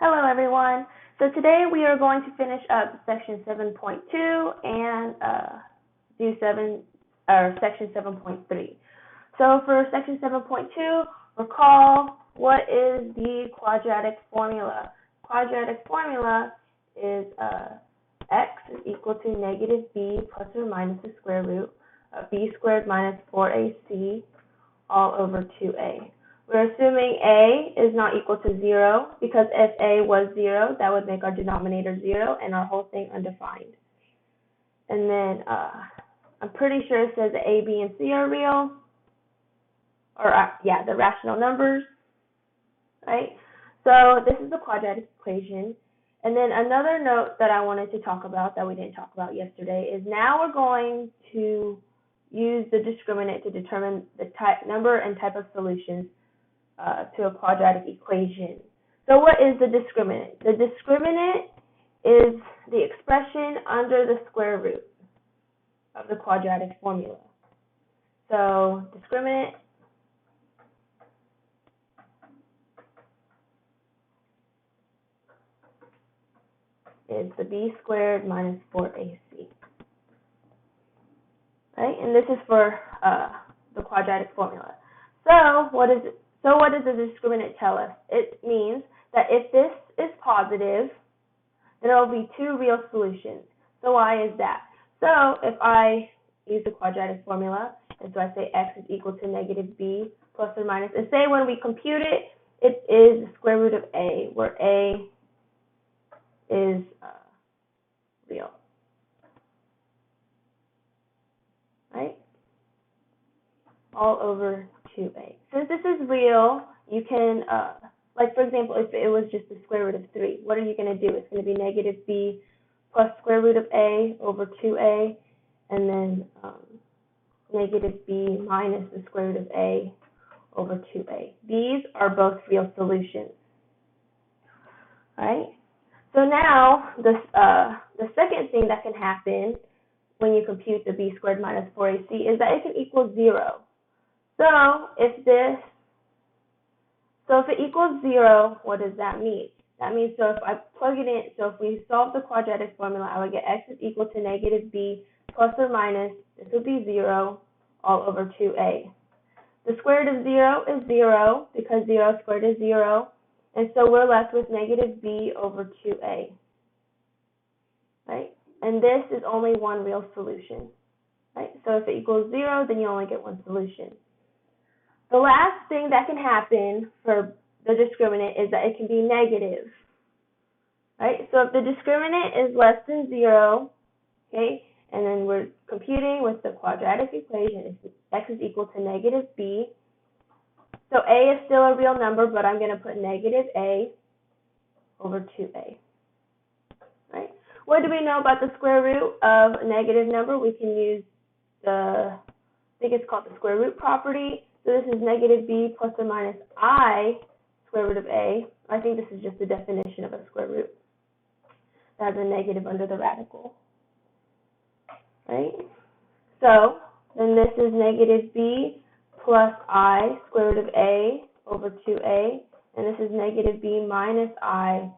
Hello everyone. So today we are going to finish up section 7.2 and do section 7.3. So for section 7.2, recall what is the quadratic formula. Quadratic formula is x is equal to negative b plus or minus the square root of b squared minus 4ac all over 2a. We're assuming a is not equal to 0, because if a was 0, that would make our denominator 0 and our whole thing undefined. And then I'm pretty sure it says that a, b, and c are real, or the rational numbers, right? So this is the quadratic equation. And then another note that I wanted to talk about that we didn't talk about yesterday is now we're going to use the discriminant to determine the number and type of solutions to a quadratic equation. So what is the discriminant? The discriminant is the expression under the square root of the quadratic formula. So discriminant is the b squared minus 4ac. Right? And this is for the quadratic formula. So what does the discriminant tell us? It means that if this is positive, then there will be two real solutions. So why is that? So if I use the quadratic formula, and so I say x is equal to negative b plus or minus, and say when we compute it, it is the square root of a, where a is real. Right? All over 2a. Since this is real, you can, like for example, if it was just the square root of 3, what are you going to do? It's going to be negative b plus square root of a over 2a, and then negative b minus the square root of a over 2a. These are both real solutions. Right? So now, the second thing that can happen when you compute the b squared minus 4ac is that it can equal 0. So if it equals 0, what does that mean? That means, so if I plug it in, so if we solve the quadratic formula, I would get x is equal to negative b plus or minus, this would be 0 all over 2a. The square root of 0 is 0, because 0 squared is 0, and so we're left with negative b over 2a. Right? And this is only one real solution. Right? So if it equals 0, then you only get one solution. The last thing that can happen for the discriminant is that it can be negative. Right? So if the discriminant is less than 0, okay, and then we're computing with the quadratic equation, x is equal to negative b. So a is still a real number, but I'm going to put negative a over 2a. Right? What do we know about the square root of a negative number? We can use I think it's called the square root property. So this is negative b plus or minus I square root of a. I think this is just the definition of a square root. That has a negative under the radical. Right? So then this is negative b plus I square root of a over 2a. And this is negative b minus I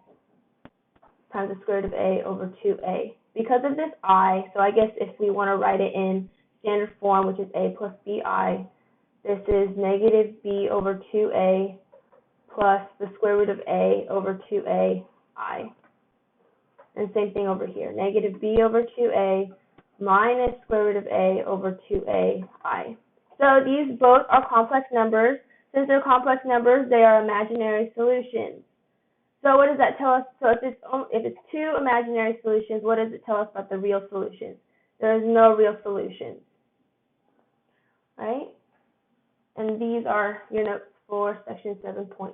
times the square root of a over 2a. Because of this I, so I guess if we want to write it in standard form, which is a plus bi, this is negative b over 2a plus the square root of a over 2a I. And same thing over here, negative b over 2a minus square root of a over 2a I. So these both are complex numbers. Since they're complex numbers, they are imaginary solutions. So what does that tell us? So if it's two imaginary solutions, what does it tell us about the real solutions? There is no real solutions. Right? And these are your notes for section 7.2.